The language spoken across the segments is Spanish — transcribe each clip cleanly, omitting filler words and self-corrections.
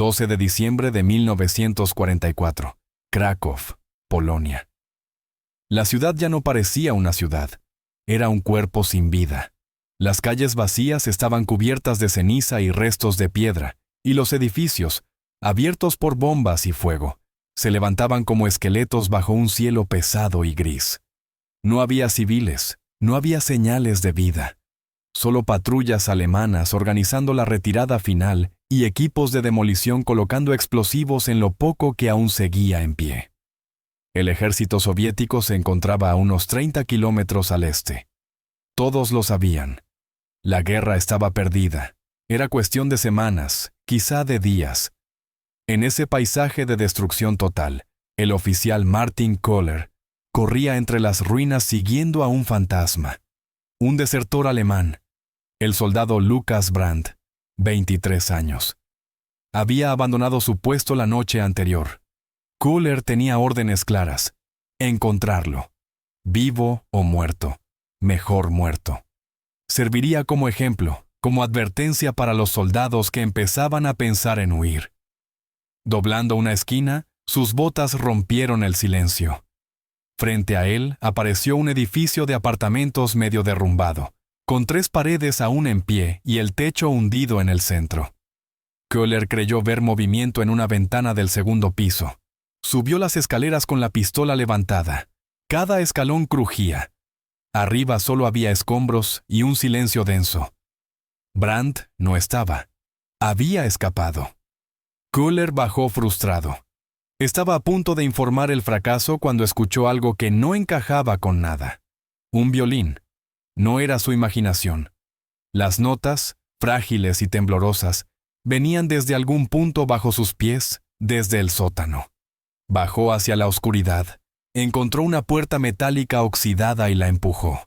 12 de diciembre de 1944. Kraków, Polonia. La ciudad ya no parecía una ciudad. Era un cuerpo sin vida. Las calles vacías estaban cubiertas de ceniza y restos de piedra, y los edificios, abiertos por bombas y fuego, se levantaban como esqueletos bajo un cielo pesado y gris. No había civiles, no había señales de vida. Solo patrullas alemanas organizando la retirada final y equipos de demolición colocando explosivos en lo poco que aún seguía en pie. El ejército soviético se encontraba a unos 30 kilómetros al este. Todos lo sabían. La guerra estaba perdida. Era cuestión de semanas, quizá de días. En ese paisaje de destrucción total, el oficial Martin Köhler corría entre las ruinas siguiendo a un fantasma. Un desertor alemán, el soldado Lukas Brandt, 23 años. Había abandonado su puesto la noche anterior. Köhler tenía órdenes claras: encontrarlo. Vivo o muerto. Mejor muerto. Serviría como ejemplo, como advertencia para los soldados que empezaban a pensar en huir. Doblando una esquina, sus botas rompieron el silencio. Frente a él apareció un edificio de apartamentos medio derrumbado, con 3 paredes aún en pie y el techo hundido en el centro. Köhler creyó ver movimiento en una ventana del segundo piso. Subió las escaleras con la pistola levantada. Cada escalón crujía. Arriba solo había escombros y un silencio denso. Brandt no estaba. Había escapado. Köhler bajó frustrado. Estaba a punto de informar el fracaso cuando escuchó algo que no encajaba con nada. Un violín. No era su imaginación. Las notas, frágiles y temblorosas, venían desde algún punto bajo sus pies, desde el sótano. Bajó hacia la oscuridad. Encontró una puerta metálica oxidada y la empujó.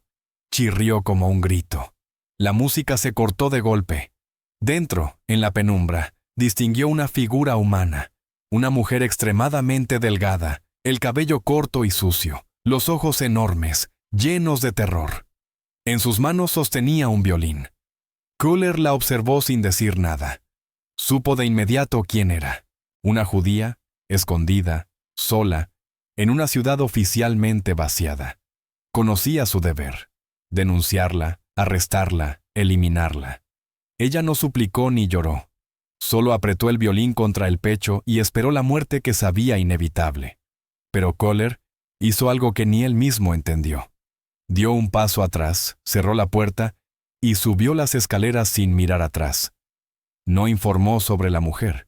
Chirrió como un grito. La música se cortó de golpe. Dentro, en la penumbra, distinguió una figura humana. Una mujer extremadamente delgada, el cabello corto y sucio, los ojos enormes, llenos de terror. En sus manos sostenía un violín. Köhler la observó sin decir nada. Supo de inmediato quién era. Una judía, escondida, sola, en una ciudad oficialmente vaciada. Conocía su deber: denunciarla, arrestarla, eliminarla. Ella no suplicó ni lloró. Solo apretó el violín contra el pecho y esperó la muerte que sabía inevitable. Pero Köhler hizo algo que ni él mismo entendió. Dio un paso atrás, cerró la puerta y subió las escaleras sin mirar atrás. No informó sobre la mujer.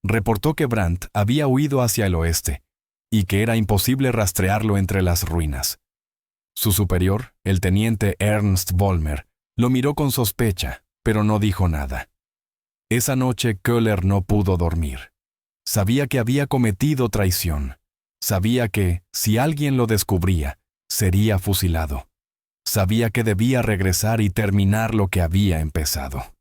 Reportó que Brandt había huido hacia el oeste y que era imposible rastrearlo entre las ruinas. Su superior, el teniente Ernst Vollmer, lo miró con sospecha, pero no dijo nada. Esa noche Köhler no pudo dormir. Sabía que había cometido traición. Sabía que, si alguien lo descubría, sería fusilado. Sabía que debía regresar y terminar lo que había empezado.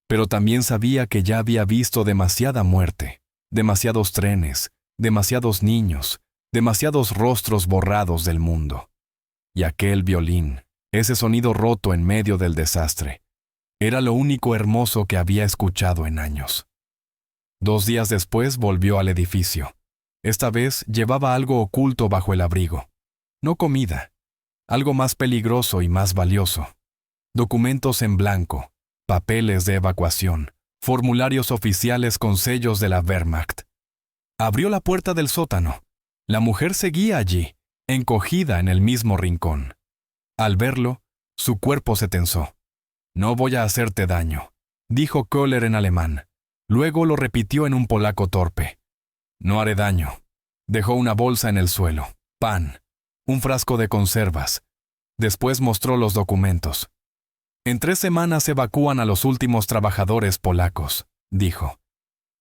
Pero también sabía que ya había visto demasiada muerte, demasiados trenes, demasiados niños, demasiados rostros borrados del mundo. Y aquel violín, ese sonido roto en medio del desastre, era lo único hermoso que había escuchado en años. 2 días después volvió al edificio. Esta vez llevaba algo oculto bajo el abrigo. No comida, algo más peligroso y más valioso. Documentos en blanco, papeles de evacuación, formularios oficiales con sellos de la Wehrmacht. Abrió la puerta del sótano. La mujer seguía allí, encogida en el mismo rincón. Al verlo, su cuerpo se tensó. «No voy a hacerte daño», dijo Köhler en alemán. Luego lo repitió en un polaco torpe. «No haré daño». Dejó una bolsa en el suelo, pan, un frasco de conservas. Después mostró los documentos. «En 3 semanas evacúan a los últimos trabajadores polacos», dijo.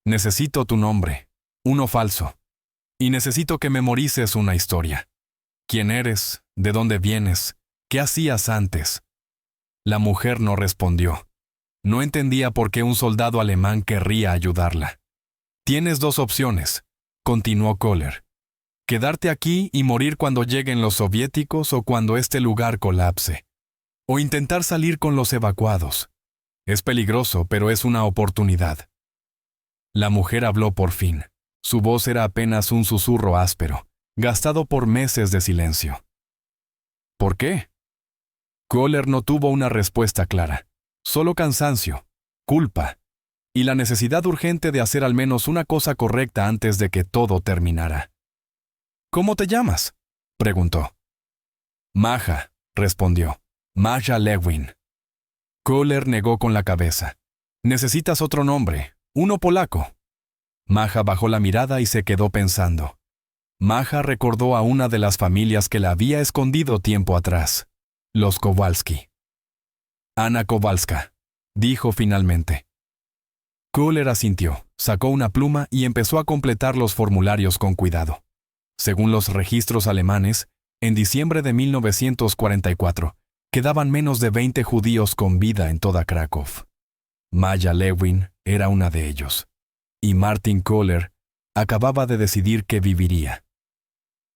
«Necesito tu nombre, uno falso. Y necesito que memorices una historia. ¿Quién eres? ¿De dónde vienes? ¿Qué hacías antes?» La mujer no respondió. No entendía por qué un soldado alemán querría ayudarla. «Tienes 2 opciones», continuó Köhler. «Quedarte aquí y morir cuando lleguen los soviéticos o cuando este lugar colapse. O intentar salir con los evacuados. Es peligroso, pero es una oportunidad». La mujer habló por fin. Su voz era apenas un susurro áspero, gastado por meses de silencio. ¿Por qué? Kohler no tuvo una respuesta clara. Solo cansancio, culpa, y la necesidad urgente de hacer al menos una cosa correcta antes de que todo terminara. ¿Cómo te llamas?, preguntó. Maja, respondió. Maja Lewin. Kohler negó con la cabeza. Necesitas otro nombre, uno polaco. Maja bajó la mirada y se quedó pensando. Maja recordó a una de las familias que la había escondido tiempo atrás, los Kowalski. Ana Kowalska, dijo finalmente. Kohler asintió, sacó una pluma y empezó a completar los formularios con cuidado. Según los registros alemanes, en diciembre de 1944, quedaban menos de 20 judíos con vida en toda Krakow. Maja Lewin era una de ellos. Y Martin Kohler acababa de decidir que viviría.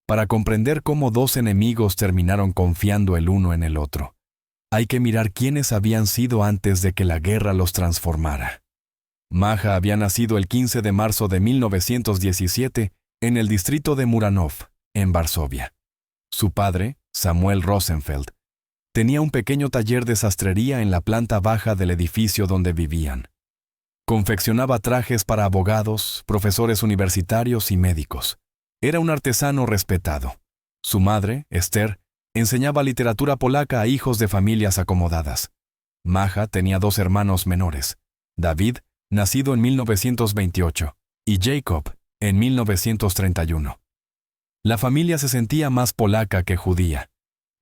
Para comprender cómo dos enemigos terminaron confiando el uno en el otro, hay que mirar quiénes habían sido antes de que la guerra los transformara. Maja había nacido el 15 de marzo de 1917 en el distrito de Muranov, en Varsovia. Su padre, Samuel Rosenfeld, tenía un pequeño taller de sastrería en la planta baja del edificio donde vivían. Confeccionaba trajes para abogados, profesores universitarios y médicos. Era un artesano respetado. Su madre, Esther, enseñaba literatura polaca a hijos de familias acomodadas. Maja tenía dos hermanos menores, David, nacido en 1928, y Jacob, en 1931. La familia se sentía más polaca que judía.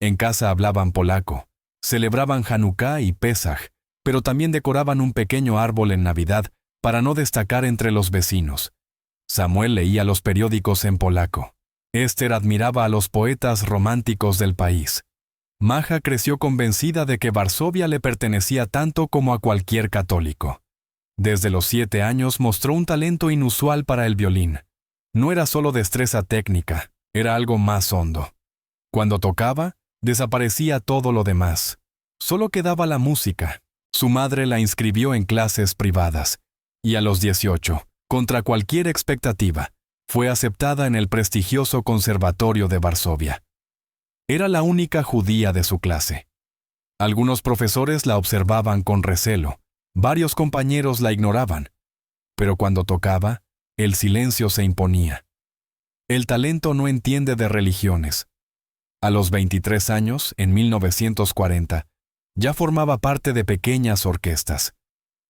En casa hablaban polaco, celebraban Hanukkah y Pesaj, pero también decoraban un pequeño árbol en Navidad para no destacar entre los vecinos. Samuel leía los periódicos en polaco. Esther admiraba a los poetas románticos del país. Maja creció convencida de que Varsovia le pertenecía tanto como a cualquier católico. Desde los 7 años mostró un talento inusual para el violín. No era solo destreza técnica, era algo más hondo. Cuando tocaba, desaparecía todo lo demás. Solo quedaba la música. Su madre la inscribió en clases privadas, y a los 18, contra cualquier expectativa, fue aceptada en el prestigioso Conservatorio de Varsovia. Era la única judía de su clase. Algunos profesores la observaban con recelo, varios compañeros la ignoraban, pero cuando tocaba, el silencio se imponía. El talento no entiende de religiones. A los 23 años, en 1940, ya formaba parte de pequeñas orquestas.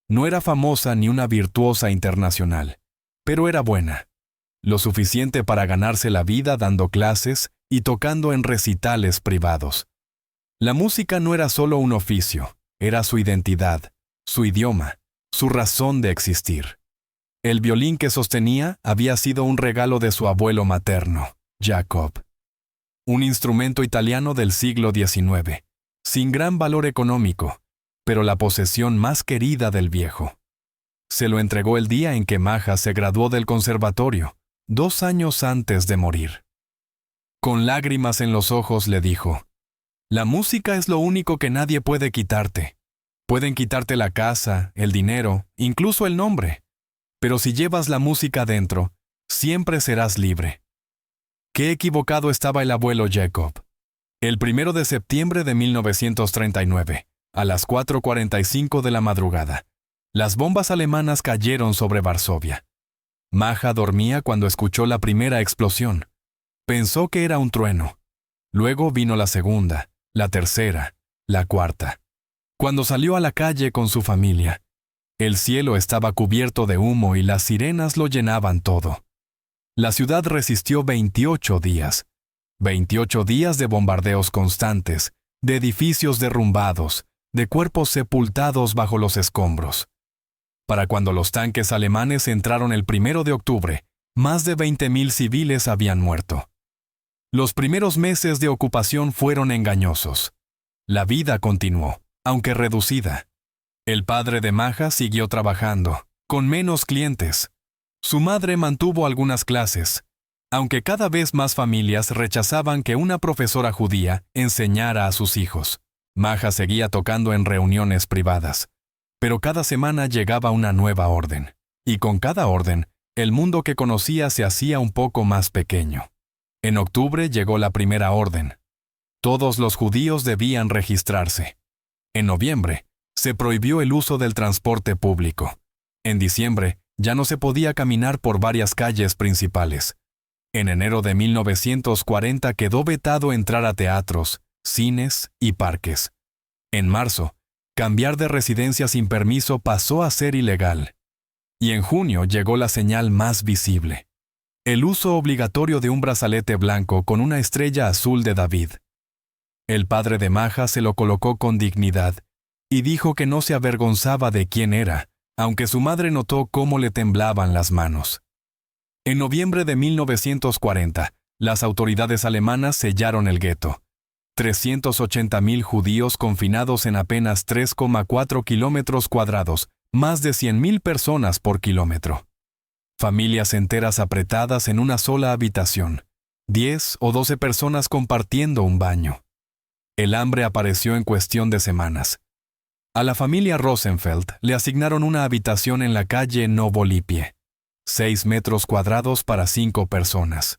No era famosa ni una virtuosa internacional, pero era buena. Lo suficiente para ganarse la vida dando clases y tocando en recitales privados. La música no era solo un oficio, era su identidad, su idioma, su razón de existir. El violín que sostenía había sido un regalo de su abuelo materno, Jacob. Un instrumento italiano del siglo XIX, sin gran valor económico, pero la posesión más querida del viejo. Se lo entregó el día en que Maja se graduó del conservatorio, 2 años antes de morir. Con lágrimas en los ojos le dijo: «La música es lo único que nadie puede quitarte. Pueden quitarte la casa, el dinero, incluso el nombre. Pero si llevas la música dentro, siempre serás libre». Qué equivocado estaba el abuelo Jacob. El 1 de septiembre de 1939, a las 4:45 de la madrugada, las bombas alemanas cayeron sobre Varsovia. Maja dormía cuando escuchó la primera explosión. Pensó que era un trueno. Luego vino la segunda, la tercera, la cuarta. Cuando salió a la calle con su familia, el cielo estaba cubierto de humo y las sirenas lo llenaban todo. La ciudad resistió 28 días. 28 días de bombardeos constantes, de edificios derrumbados, de cuerpos sepultados bajo los escombros. Para cuando los tanques alemanes entraron el 1 de octubre, más de 20.000 civiles habían muerto. Los primeros meses de ocupación fueron engañosos. La vida continuó, aunque reducida. El padre de Maja siguió trabajando, con menos clientes. Su madre mantuvo algunas clases, aunque cada vez más familias rechazaban que una profesora judía enseñara a sus hijos. Maja seguía tocando en reuniones privadas, pero cada semana llegaba una nueva orden. Y con cada orden, el mundo que conocía se hacía un poco más pequeño. En octubre llegó la primera orden. Todos los judíos debían registrarse. En noviembre, se prohibió el uso del transporte público. En diciembre, ya no se podía caminar por varias calles principales. En enero de 1940 quedó vetado entrar a teatros, cines y parques. En marzo, cambiar de residencia sin permiso pasó a ser ilegal. Y en junio llegó la señal más visible: el uso obligatorio de un brazalete blanco con una estrella azul de David. El padre de Maja se lo colocó con dignidad y dijo que no se avergonzaba de quién era, aunque su madre notó cómo le temblaban las manos. En noviembre de 1940, las autoridades alemanas sellaron el gueto. 380.000 judíos confinados en apenas 3,4 kilómetros cuadrados, más de 100.000 personas por kilómetro. Familias enteras apretadas en una sola habitación, 10 o 12 personas compartiendo un baño. El hambre apareció en cuestión de semanas. A la familia Rosenfeld le asignaron una habitación en la calle Novolipie, 6 metros cuadrados para 5 personas.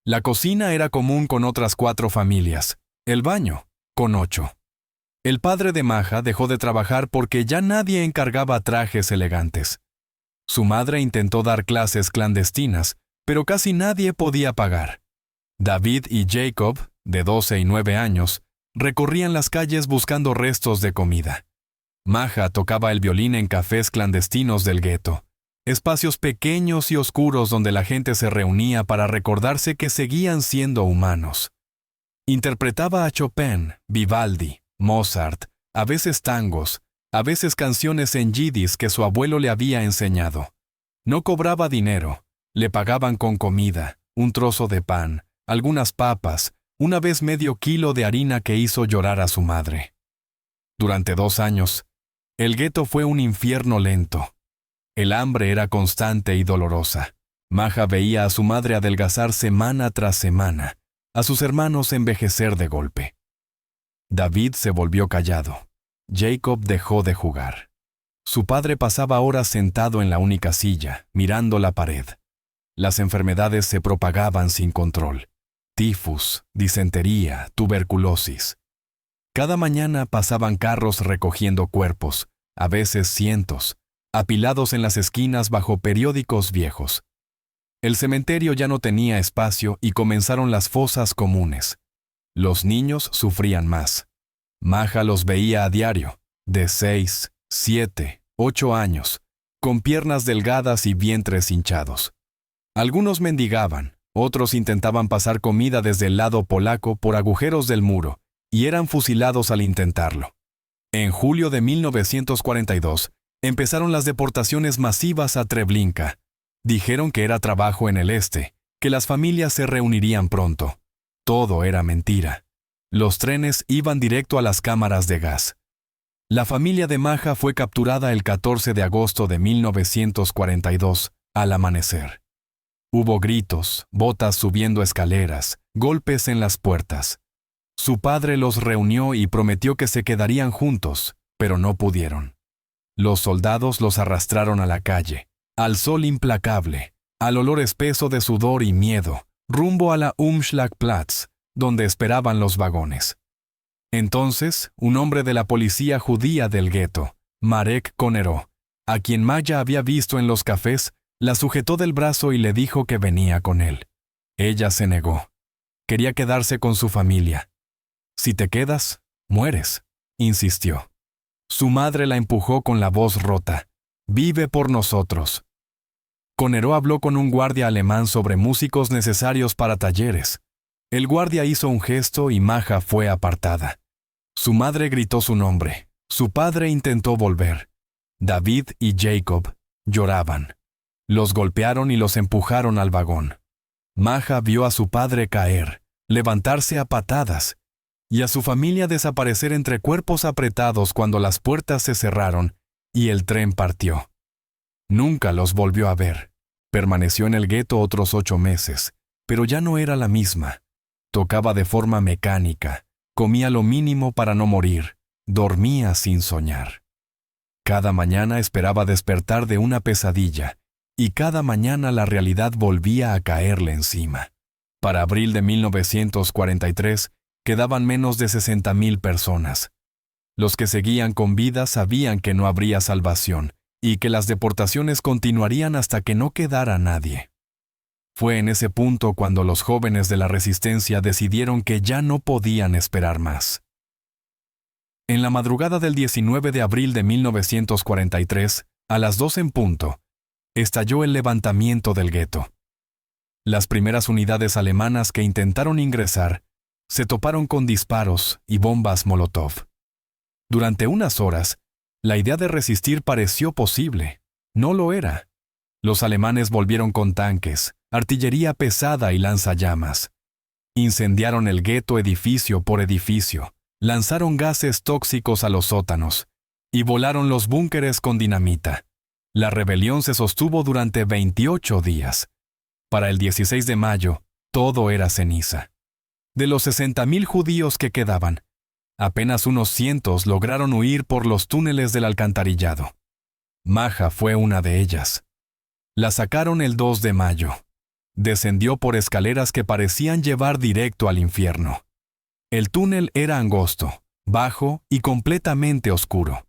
La cocina era común con otras 4 familias, el baño, con 8. El padre de Maja dejó de trabajar porque ya nadie encargaba trajes elegantes. Su madre intentó dar clases clandestinas, pero casi nadie podía pagar. David y Jacob, de 12 y 9 años, recorrían las calles buscando restos de comida. Maja tocaba el violín en cafés clandestinos del gueto, espacios pequeños y oscuros donde la gente se reunía para recordarse que seguían siendo humanos. Interpretaba a Chopin, Vivaldi, Mozart, a veces tangos, a veces canciones en yidis que su abuelo le había enseñado. No cobraba dinero, le pagaban con comida, un trozo de pan, algunas papas, una vez medio kilo de harina que hizo llorar a su madre. Durante 2 años, el gueto fue un infierno lento. El hambre era constante y dolorosa. Maja veía a su madre adelgazar semana tras semana, a sus hermanos envejecer de golpe. David se volvió callado. Jacob dejó de jugar. Su padre pasaba horas sentado en la única silla, mirando la pared. Las enfermedades se propagaban sin control. Tifus, disentería, tuberculosis. Cada mañana pasaban carros recogiendo cuerpos, a veces cientos, apilados en las esquinas bajo periódicos viejos. El cementerio ya no tenía espacio y comenzaron las fosas comunes. Los niños sufrían más. Maja los veía a diario, de 6, 7, 8 años, con piernas delgadas y vientres hinchados. Algunos mendigaban, otros intentaban pasar comida desde el lado polaco por agujeros del muro, y eran fusilados al intentarlo. En julio de 1942, empezaron las deportaciones masivas a Treblinka. Dijeron que era trabajo en el este, que las familias se reunirían pronto. Todo era mentira. Los trenes iban directo a las cámaras de gas. La familia de Maja fue capturada el 14 de agosto de 1942, al amanecer. Hubo gritos, botas subiendo escaleras, golpes en las puertas. Su padre los reunió y prometió que se quedarían juntos, pero no pudieron. Los soldados los arrastraron a la calle, al sol implacable, al olor espeso de sudor y miedo, rumbo a la Umschlagplatz, donde esperaban los vagones. Entonces, un hombre de la policía judía del gueto, Marek Konero, a quien Maya había visto en los cafés, la sujetó del brazo y le dijo que venía con él. Ella se negó. Quería quedarse con su familia. «Si te quedas, mueres», insistió. Su madre la empujó con la voz rota. «Vive por nosotros». Konero habló con un guardia alemán sobre músicos necesarios para talleres. El guardia hizo un gesto y Maja fue apartada. Su madre gritó su nombre. Su padre intentó volver. David y Jacob lloraban. Los golpearon y los empujaron al vagón. Maja vio a su padre caer, levantarse a patadas, y a su familia desaparecer entre cuerpos apretados cuando las puertas se cerraron y el tren partió. Nunca los volvió a ver. Permaneció en el gueto otros 8 meses, pero ya no era la misma. Tocaba de forma mecánica, comía lo mínimo para no morir, dormía sin soñar. Cada mañana esperaba despertar de una pesadilla, y cada mañana la realidad volvía a caerle encima. Para abril de 1943 quedaban menos de 60,000 personas. Los que seguían con vida sabían que no habría salvación y que las deportaciones continuarían hasta que no quedara nadie. Fue en ese punto cuando los jóvenes de la resistencia decidieron que ya no podían esperar más. En la madrugada del 19 de abril de 1943, a las 2 en punto, estalló el levantamiento del gueto. Las primeras unidades alemanas que intentaron ingresar se toparon con disparos y bombas Molotov. Durante unas horas, la idea de resistir pareció posible. No lo era. Los alemanes volvieron con tanques, artillería pesada y lanzallamas. Incendiaron el gueto edificio por edificio, lanzaron gases tóxicos a los sótanos y volaron los búnkeres con dinamita. La rebelión se sostuvo durante 28 días. Para el 16 de mayo, todo era ceniza. De los 60,000 judíos que quedaban, apenas unos cientos lograron huir por los túneles del alcantarillado. Maja fue una de ellas. La sacaron el 2 de mayo. Descendió por escaleras que parecían llevar directo al infierno. El túnel era angosto, bajo y completamente oscuro.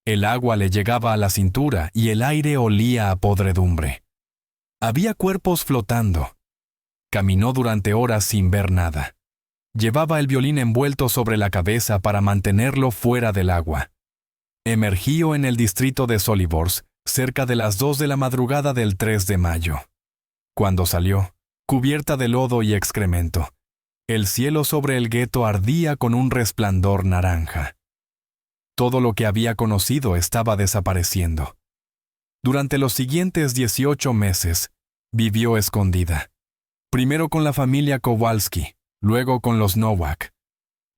El agua le llegaba a la cintura y el aire olía a podredumbre. Había cuerpos flotando. Caminó durante horas sin ver nada. Llevaba el violín envuelto sobre la cabeza para mantenerlo fuera del agua. Emergió en el distrito de Solivorsk cerca de las 2 de la madrugada del 3 de mayo. Cuando salió, cubierta de lodo y excremento, el cielo sobre el gueto ardía con un resplandor naranja. Todo lo que había conocido estaba desapareciendo. Durante los siguientes 18 meses, vivió escondida. Primero con la familia Kowalski, luego con los Nowak.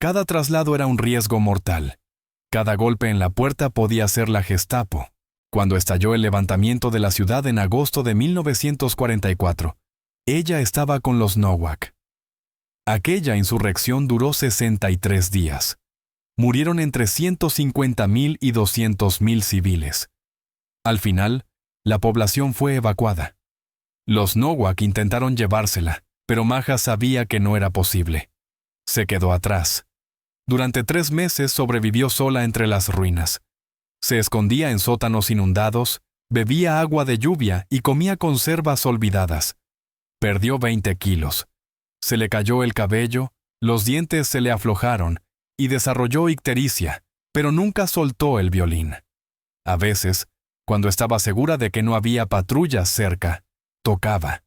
Cada traslado era un riesgo mortal. Cada golpe en la puerta podía ser la Gestapo. Cuando estalló el levantamiento de la ciudad en agosto de 1944, ella estaba con los Nowak. Aquella insurrección duró 63 días. Murieron entre 150,000 y 200,000 civiles. Al final, la población fue evacuada. Los Nowak intentaron llevársela, pero Maja sabía que no era posible. Se quedó atrás. Durante 3 meses sobrevivió sola entre las ruinas. Se escondía en sótanos inundados, bebía agua de lluvia y comía conservas olvidadas. Perdió 20 kilos. Se le cayó el cabello, los dientes se le aflojaron y desarrolló ictericia, pero nunca soltó el violín. A veces, cuando estaba segura de que no había patrullas cerca, tocaba.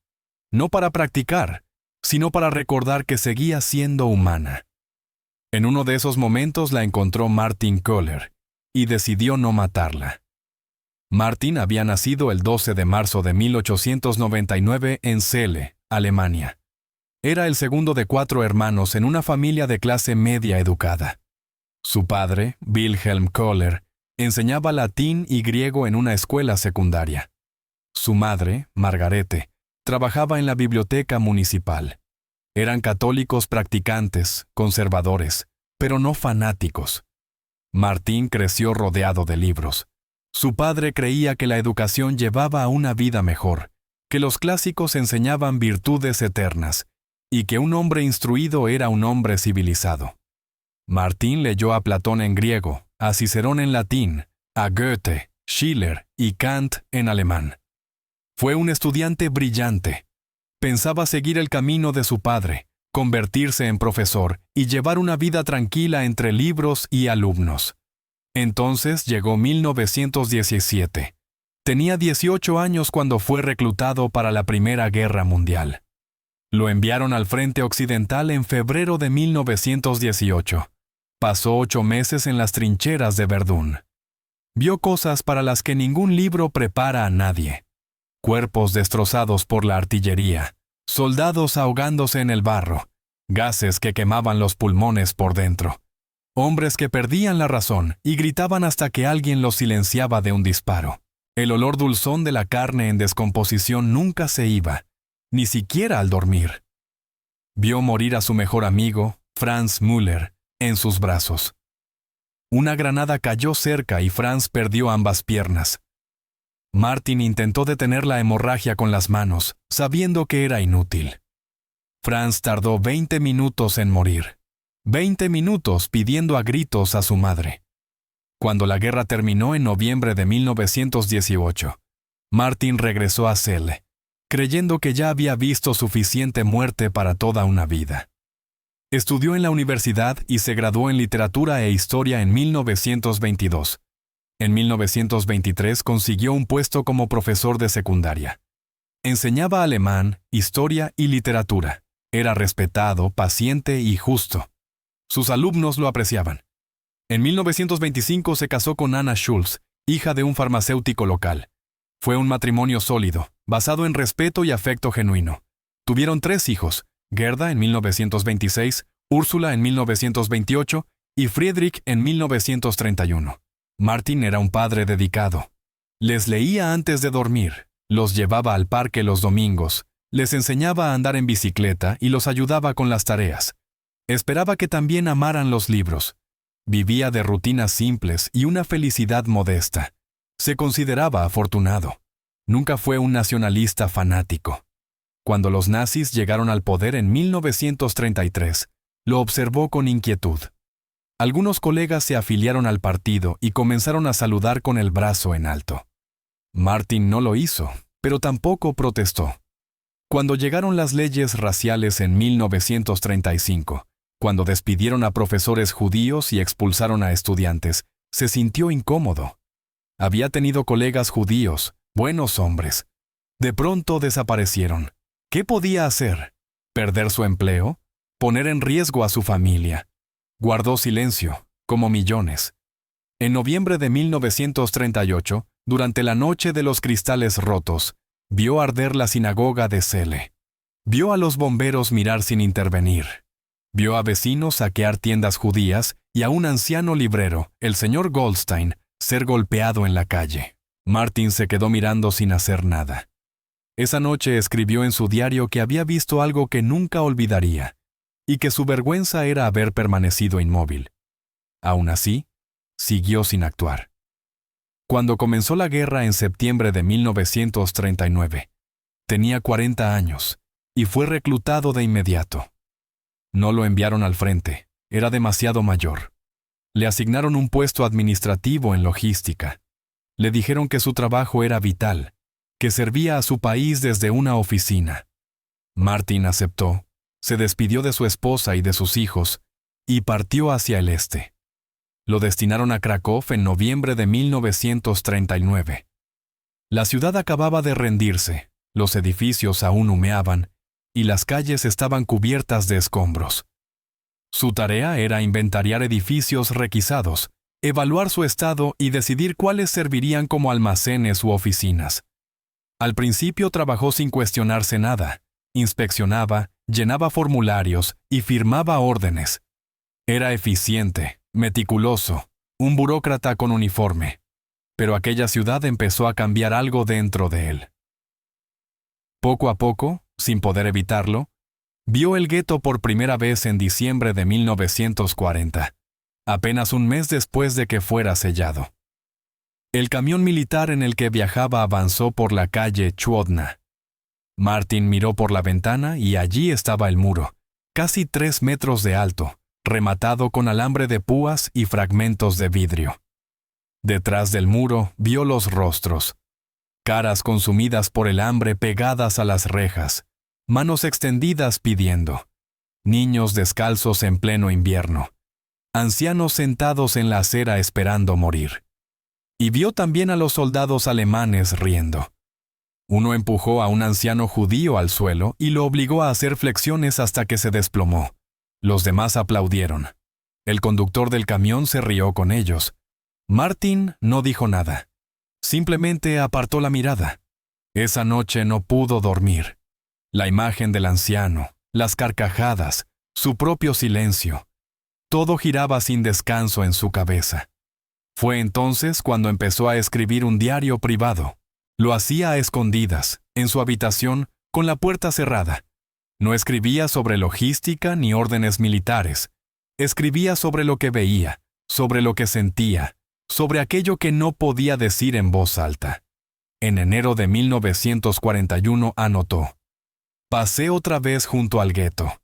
No para practicar, sino para recordar que seguía siendo humana. En uno de esos momentos la encontró Martin Köhler y decidió no matarla. Martin había nacido el 12 de marzo de 1899 en Celle, Alemania. Era el segundo de 4 hermanos en una familia de clase media educada. Su padre, Wilhelm Köhler, enseñaba latín y griego en una escuela secundaria. Su madre, Margarete, trabajaba en la biblioteca municipal. Eran católicos practicantes, conservadores, pero no fanáticos. Martín creció rodeado de libros. Su padre creía que la educación llevaba a una vida mejor, que los clásicos enseñaban virtudes eternas, y que un hombre instruido era un hombre civilizado. Martín leyó a Platón en griego, a Cicerón en latín, a Goethe, Schiller y Kant en alemán. Fue un estudiante brillante. Pensaba seguir el camino de su padre, convertirse en profesor y llevar una vida tranquila entre libros y alumnos. Entonces llegó 1917. Tenía 18 años cuando fue reclutado para la Primera Guerra Mundial. Lo enviaron al frente occidental en febrero de 1918. Pasó 8 meses en las trincheras de Verdún. Vio cosas para las que ningún libro prepara a nadie. Cuerpos destrozados por la artillería, soldados ahogándose en el barro, gases que quemaban los pulmones por dentro, hombres que perdían la razón y gritaban hasta que alguien los silenciaba de un disparo. El olor dulzón de la carne en descomposición nunca se iba, ni siquiera al dormir. Vio morir a su mejor amigo, Franz Müller, en sus brazos. Una granada cayó cerca y Franz perdió ambas piernas. Martin intentó detener la hemorragia con las manos, sabiendo que era inútil. Franz tardó 20 minutos en morir. 20 minutos pidiendo a gritos a su madre. Cuando la guerra terminó en noviembre de 1918, Martin regresó a Celle, creyendo que ya había visto suficiente muerte para toda una vida. Estudió en la universidad y se graduó en literatura e historia en 1922. En 1923 consiguió un puesto como profesor de secundaria. Enseñaba alemán, historia y literatura. Era respetado, paciente y justo. Sus alumnos lo apreciaban. En 1925 se casó con Anna Schulz, hija de un farmacéutico local. Fue un matrimonio sólido, basado en respeto y afecto genuino. Tuvieron 3 hijos, Gerda en 1926, Úrsula en 1928 y Friedrich en 1931. Martin era un padre dedicado. Les leía antes de dormir, los llevaba al parque los domingos, les enseñaba a andar en bicicleta y los ayudaba con las tareas. Esperaba que también amaran los libros. Vivía de rutinas simples y una felicidad modesta. Se consideraba afortunado. Nunca fue un nacionalista fanático. Cuando los nazis llegaron al poder en 1933, lo observó con inquietud. Algunos colegas se afiliaron al partido y comenzaron a saludar con el brazo en alto. Martin no lo hizo, pero tampoco protestó. Cuando llegaron las leyes raciales en 1935, cuando despidieron a profesores judíos y expulsaron a estudiantes, se sintió incómodo. Había tenido colegas judíos, buenos hombres. De pronto desaparecieron. ¿Qué podía hacer? ¿Perder su empleo? ¿Poner en riesgo a su familia? Guardó silencio, como millones. En noviembre de 1938, durante la noche de los cristales rotos, vio arder la sinagoga de Celle. Vio a los bomberos mirar sin intervenir. Vio a vecinos saquear tiendas judías y a un anciano librero, el señor Goldstein, ser golpeado en la calle. Martin se quedó mirando sin hacer nada. Esa noche escribió en su diario que había visto algo que nunca olvidaría, y que su vergüenza era haber permanecido inmóvil. Aún así, siguió sin actuar. Cuando comenzó la guerra en septiembre de 1939, tenía 40 años, y fue reclutado de inmediato. No lo enviaron al frente, era demasiado mayor. Le asignaron un puesto administrativo en logística. Le dijeron que su trabajo era vital, que servía a su país desde una oficina. Martin aceptó, se despidió de su esposa y de sus hijos, y partió hacia el este. Lo destinaron a Krakow en noviembre de 1939. La ciudad acababa de rendirse, los edificios aún humeaban, y las calles estaban cubiertas de escombros. Su tarea era inventariar edificios requisados, evaluar su estado y decidir cuáles servirían como almacenes u oficinas. Al principio trabajó sin cuestionarse nada, inspeccionaba, llenaba formularios y firmaba órdenes. Era eficiente, meticuloso, un burócrata con uniforme. Pero aquella ciudad empezó a cambiar algo dentro de él. Poco a poco, sin poder evitarlo, vio el gueto por primera vez en diciembre de 1940, apenas un mes después de que fuera sellado. El camión militar en el que viajaba avanzó por la calle Chłodna. Martin miró por la ventana y allí estaba el muro, casi 3 metros de alto, rematado con alambre de púas y fragmentos de vidrio. Detrás del muro vio los rostros, caras consumidas por el hambre pegadas a las rejas, manos extendidas pidiendo, niños descalzos en pleno invierno, ancianos sentados en la acera esperando morir. Y vio también a los soldados alemanes riendo. Uno empujó a un anciano judío al suelo y lo obligó a hacer flexiones hasta que se desplomó. Los demás aplaudieron. El conductor del camión se rió con ellos. Martin no dijo nada. Simplemente apartó la mirada. Esa noche no pudo dormir. La imagen del anciano, las carcajadas, su propio silencio. Todo giraba sin descanso en su cabeza. Fue entonces cuando empezó a escribir un diario privado. Lo hacía a escondidas, en su habitación, con la puerta cerrada. No escribía sobre logística ni órdenes militares. Escribía sobre lo que veía, sobre lo que sentía, sobre aquello que no podía decir en voz alta. En enero de 1941 anotó: «Pasé otra vez junto al gueto.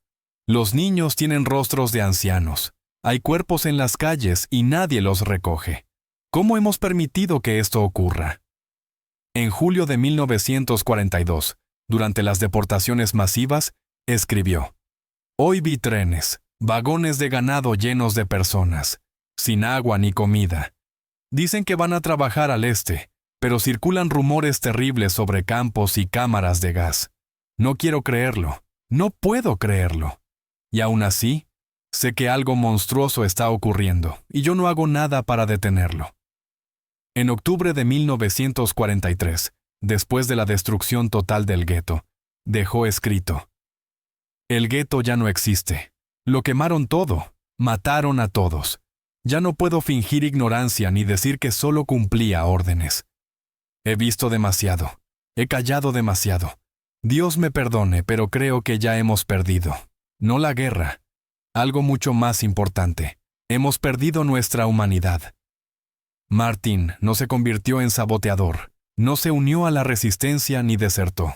Los niños tienen rostros de ancianos. Hay cuerpos en las calles y nadie los recoge. ¿Cómo hemos permitido que esto ocurra?». En julio de 1942, durante las deportaciones masivas, escribió: «Hoy vi trenes, vagones de ganado llenos de personas, sin agua ni comida. Dicen que van a trabajar al este, pero circulan rumores terribles sobre campos y cámaras de gas. No quiero creerlo, no puedo creerlo. Y aún así, sé que algo monstruoso está ocurriendo, y yo no hago nada para detenerlo». En octubre de 1943, después de la destrucción total del gueto, dejó escrito: «El gueto ya no existe. Lo quemaron todo, mataron a todos. Ya no puedo fingir ignorancia ni decir que solo cumplía órdenes. He visto demasiado, he callado demasiado. Dios me perdone, pero creo que ya hemos perdido. No la guerra. Algo mucho más importante. Hemos perdido nuestra humanidad». Martin no se convirtió en saboteador, no se unió a la resistencia ni desertó.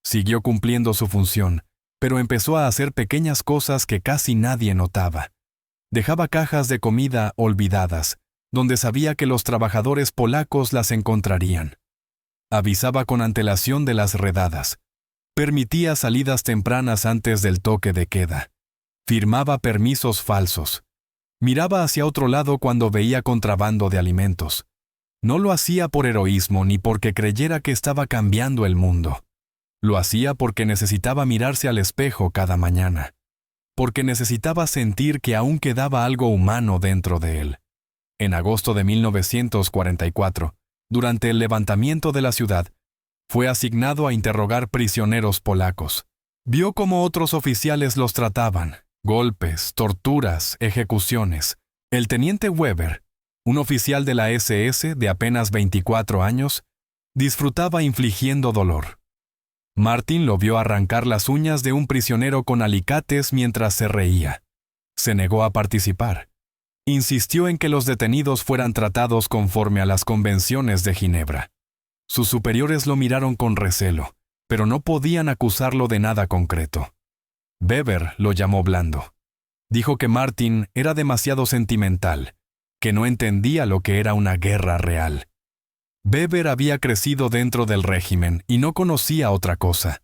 Siguió cumpliendo su función, pero empezó a hacer pequeñas cosas que casi nadie notaba. Dejaba cajas de comida olvidadas, donde sabía que los trabajadores polacos las encontrarían. Avisaba con antelación de las redadas. Permitía salidas tempranas antes del toque de queda. Firmaba permisos falsos. Miraba hacia otro lado cuando veía contrabando de alimentos. No lo hacía por heroísmo ni porque creyera que estaba cambiando el mundo. Lo hacía porque necesitaba mirarse al espejo cada mañana. Porque necesitaba sentir que aún quedaba algo humano dentro de él. En agosto de 1944, durante el levantamiento de la ciudad, fue asignado a interrogar prisioneros polacos. Vio cómo otros oficiales los trataban: golpes, torturas, ejecuciones. El teniente Weber, un oficial de la SS de apenas 24 años, disfrutaba infligiendo dolor. Martin lo vio arrancar las uñas de un prisionero con alicates mientras se reía. Se negó a participar. Insistió en que los detenidos fueran tratados conforme a las convenciones de Ginebra. Sus superiores lo miraron con recelo, pero no podían acusarlo de nada concreto. Weber lo llamó blando. Dijo que Martin era demasiado sentimental, que no entendía lo que era una guerra real. Weber había crecido dentro del régimen y no conocía otra cosa.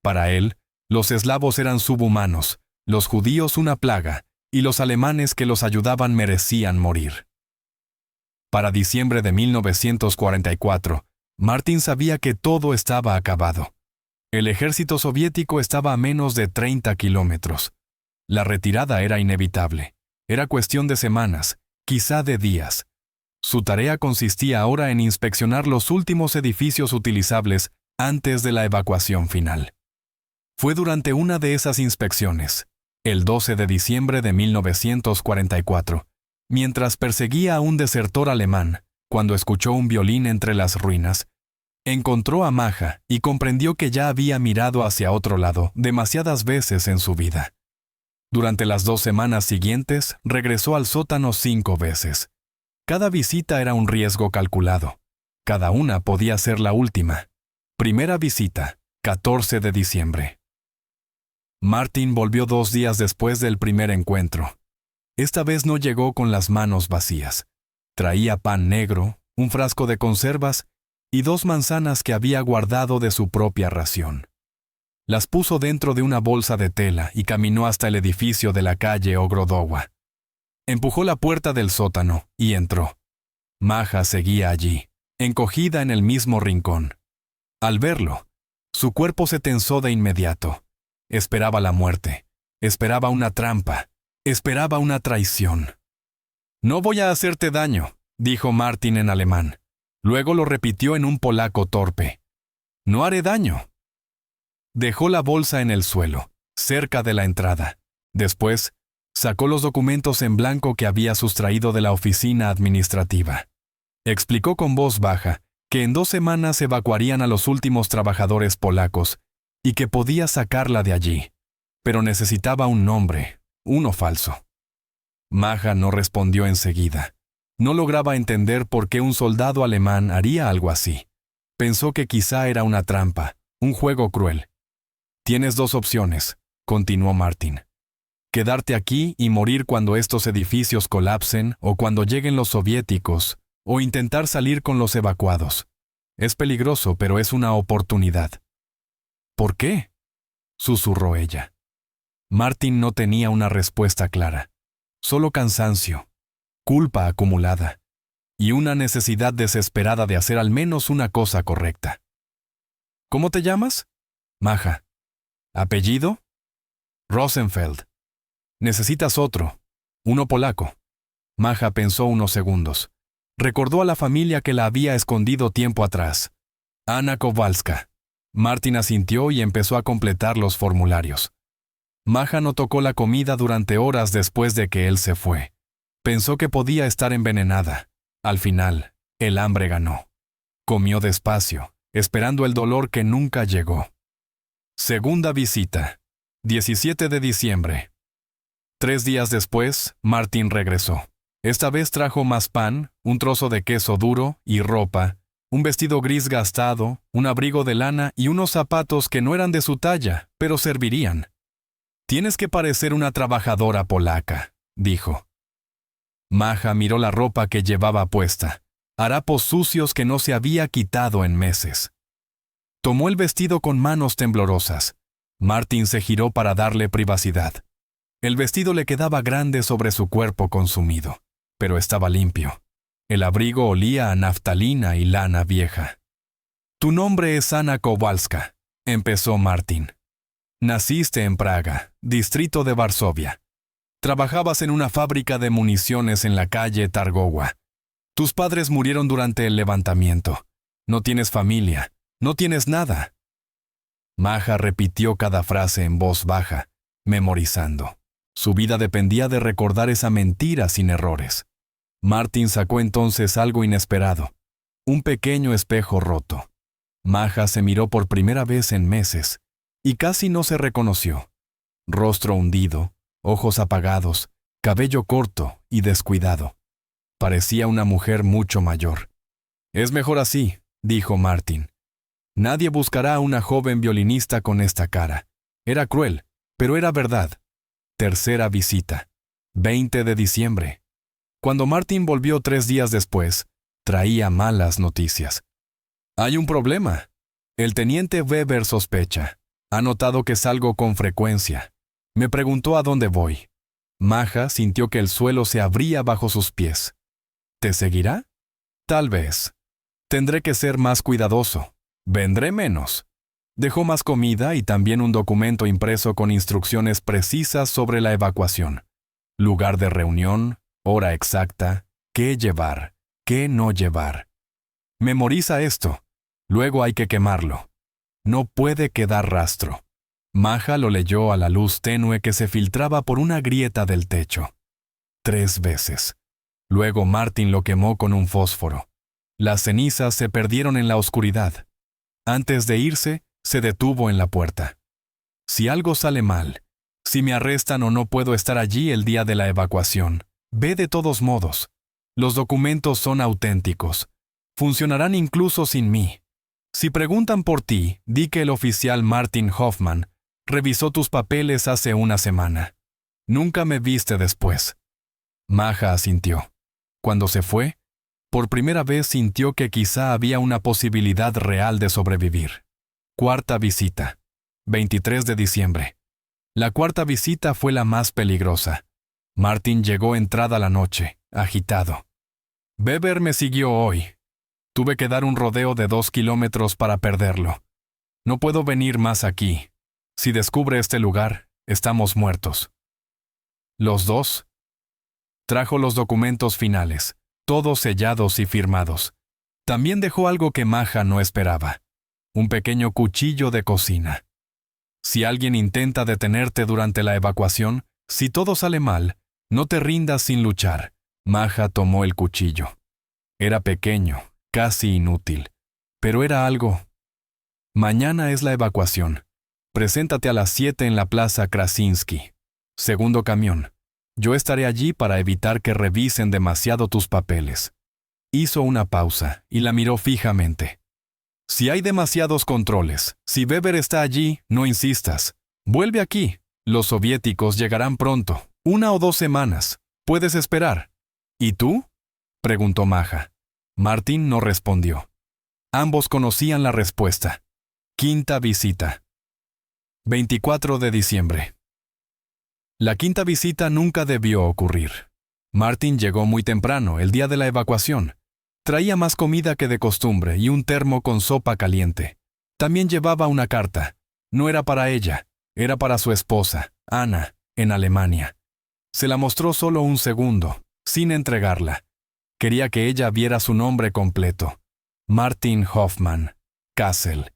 Para él, los eslavos eran subhumanos, los judíos una plaga, y los alemanes que los ayudaban merecían morir. Para diciembre de 1944, Martin sabía que todo estaba acabado. El ejército soviético estaba a menos de 30 kilómetros. La retirada era inevitable. Era cuestión de semanas, quizá de días. Su tarea consistía ahora en inspeccionar los últimos edificios utilizables antes de la evacuación final. Fue durante una de esas inspecciones, el 12 de diciembre de 1944, mientras perseguía a un desertor alemán, cuando escuchó un violín entre las ruinas, encontró a Maja y comprendió que ya había mirado hacia otro lado demasiadas veces en su vida. Durante las 2 semanas siguientes, regresó al sótano 5 veces. Cada visita era un riesgo calculado. Cada una podía ser la última. Primera visita, 14 de diciembre. Martin volvió 2 días después del primer encuentro. Esta vez no llegó con las manos vacías. Traía pan negro, un frasco de conservas y 2 manzanas que había guardado de su propia ración. Las puso dentro de una bolsa de tela y caminó hasta el edificio de la calle Ogrodowa. Empujó la puerta del sótano y entró. Maja seguía allí, encogida en el mismo rincón. Al verlo, su cuerpo se tensó de inmediato. Esperaba la muerte, esperaba una trampa, esperaba una traición. «No voy a hacerte daño», dijo Martin en alemán. Luego lo repitió en un polaco torpe. «No haré daño». Dejó la bolsa en el suelo, cerca de la entrada. Después, sacó los documentos en blanco que había sustraído de la oficina administrativa. Explicó con voz baja que en 2 semanas evacuarían a los últimos trabajadores polacos y que podía sacarla de allí, pero necesitaba un nombre, uno falso. Maja no respondió enseguida. No lograba entender por qué un soldado alemán haría algo así. Pensó que quizá era una trampa, un juego cruel. «Tienes dos opciones», continuó Martin. «Quedarte aquí y morir cuando estos edificios colapsen o cuando lleguen los soviéticos, o intentar salir con los evacuados. Es peligroso, pero es una oportunidad». «¿Por qué?», susurró ella. Martin no tenía una respuesta clara. Solo cansancio, culpa acumulada y una necesidad desesperada de hacer al menos una cosa correcta. «¿Cómo te llamas?» «Maja». «¿Apellido?» «Rosenfeld». «Necesitas otro, uno polaco». Maja pensó unos segundos. Recordó a la familia que la había escondido tiempo atrás. «Anna Kowalska». Martin asintió y empezó a completar los formularios. Maja no tocó la comida durante horas después de que él se fue. Pensó que podía estar envenenada. Al final, el hambre ganó. Comió despacio, esperando el dolor que nunca llegó. Segunda visita. 17 de diciembre. 3 días después, Martin regresó. Esta vez trajo más pan, un trozo de queso duro y ropa, un vestido gris gastado, un abrigo de lana y unos zapatos que no eran de su talla, pero servirían. «Tienes que parecer una trabajadora polaca», dijo. Maja miró la ropa que llevaba puesta, harapos sucios que no se había quitado en meses. Tomó el vestido con manos temblorosas. Martin se giró para darle privacidad. El vestido le quedaba grande sobre su cuerpo consumido, pero estaba limpio. El abrigo olía a naftalina y lana vieja. «Tu nombre es Anna Kowalska», empezó Martin. «Naciste en Praga, distrito de Varsovia. Trabajabas en una fábrica de municiones en la calle Targowa. Tus padres murieron durante el levantamiento. No tienes familia, no tienes nada». Maja repitió cada frase en voz baja, memorizando. Su vida dependía de recordar esa mentira sin errores. Martin sacó entonces algo inesperado, un pequeño espejo roto. Maja se miró por primera vez en meses, y casi no se reconoció. Rostro hundido, ojos apagados, cabello corto y descuidado. Parecía una mujer mucho mayor. «Es mejor así», dijo Martin. «Nadie buscará a una joven violinista con esta cara». Era cruel, pero era verdad. Tercera visita. 20 de diciembre. Cuando Martin volvió 3 días después, traía malas noticias. «Hay un problema. El teniente Weber sospecha. Ha notado que salgo con frecuencia. Me preguntó a dónde voy». Maja sintió que el suelo se abría bajo sus pies. «¿Te seguirá?» «Tal vez. Tendré que ser más cuidadoso. Vendré menos». Dejó más comida y también un documento impreso con instrucciones precisas sobre la evacuación. Lugar de reunión, hora exacta, qué llevar, qué no llevar. «Memoriza esto. Luego hay que quemarlo. No puede quedar rastro». Maja lo leyó a la luz tenue que se filtraba por una grieta del techo. 3 veces. Luego Martin lo quemó con un fósforo. Las cenizas se perdieron en la oscuridad. Antes de irse, se detuvo en la puerta. «Si algo sale mal, si me arrestan o no puedo estar allí el día de la evacuación, ve de todos modos. Los documentos son auténticos. Funcionarán incluso sin mí. Si preguntan por ti, di que el oficial Martin Hoffman revisó tus papeles hace una semana. Nunca me viste después». Maja asintió. Cuando se fue, por primera vez sintió que quizá había una posibilidad real de sobrevivir. Cuarta visita. 23 de diciembre. La cuarta visita fue la más peligrosa. Martin llegó entrada la noche, agitado. «Weber me siguió hoy. Tuve que dar un rodeo de 2 kilómetros para perderlo. No puedo venir más aquí. Si descubre este lugar, estamos muertos». «¿Los dos?» Trajo los documentos finales, todos sellados y firmados. También dejó algo que Maja no esperaba. Un pequeño cuchillo de cocina. «Si alguien intenta detenerte durante la evacuación, si todo sale mal, no te rindas sin luchar». Maja tomó el cuchillo. Era pequeño, casi inútil, pero era algo. «Mañana es la evacuación. Preséntate a las 7 en la plaza Krasinski. Segundo camión. Yo estaré allí para evitar que revisen demasiado tus papeles. Hizo una pausa y la miró fijamente. Si hay demasiados controles, si Weber está allí, no insistas. Vuelve aquí. Los soviéticos llegarán pronto, 1 o 2 semanas. Puedes esperar. ¿Y tú?, preguntó Maja. Martin no respondió. Ambos conocían la respuesta. Quinta visita. 24 de diciembre. La quinta visita nunca debió ocurrir. Martin llegó muy temprano, el día de la evacuación. Traía más comida que de costumbre y un termo con sopa caliente. También llevaba una carta. No era para ella, era para su esposa, Ana, en Alemania. Se la mostró solo un segundo, sin entregarla. Quería que ella viera su nombre completo. Martin Hoffmann, Kassel.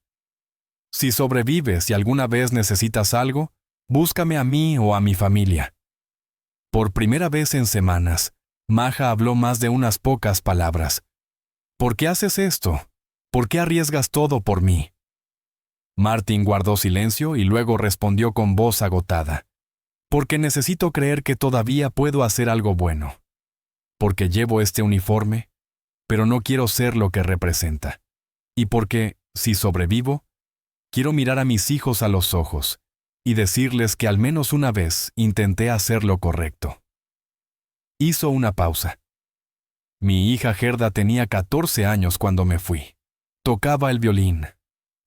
Si sobrevives y alguna vez necesitas algo, búscame a mí o a mi familia. Por primera vez en semanas, Maja habló más de unas pocas palabras. ¿Por qué haces esto? ¿Por qué arriesgas todo por mí? Martin guardó silencio y luego respondió con voz agotada. Porque necesito creer que todavía puedo hacer algo bueno. Porque llevo este uniforme, pero no quiero ser lo que representa. Y porque, si sobrevivo, quiero mirar a mis hijos a los ojos y decirles que al menos una vez intenté hacer lo correcto. Hizo una pausa. Mi hija Gerda tenía 14 años cuando me fui. Tocaba el violín.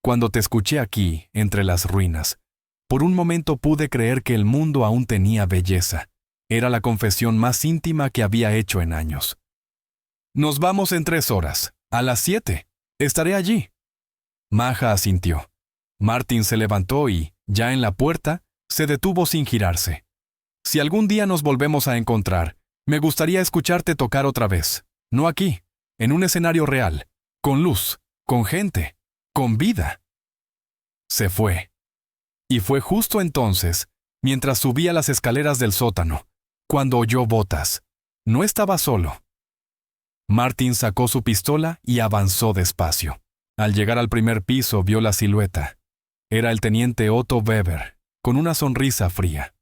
Cuando te escuché aquí, entre las ruinas, por un momento pude creer que el mundo aún tenía belleza. Era la confesión más íntima que había hecho en años. Nos vamos en 3 horas. A las 7. Estaré allí. Maja asintió. Martin se levantó y, ya en la puerta, se detuvo sin girarse. Si algún día nos volvemos a encontrar, me gustaría escucharte tocar otra vez. No aquí, en un escenario real, con luz, con gente, con vida. Se fue. Y fue justo entonces, mientras subía las escaleras del sótano, cuando oyó botas. No estaba solo. Martin sacó su pistola y avanzó despacio. Al llegar al primer piso vio la silueta. Era el teniente Otto Weber, con una sonrisa fría.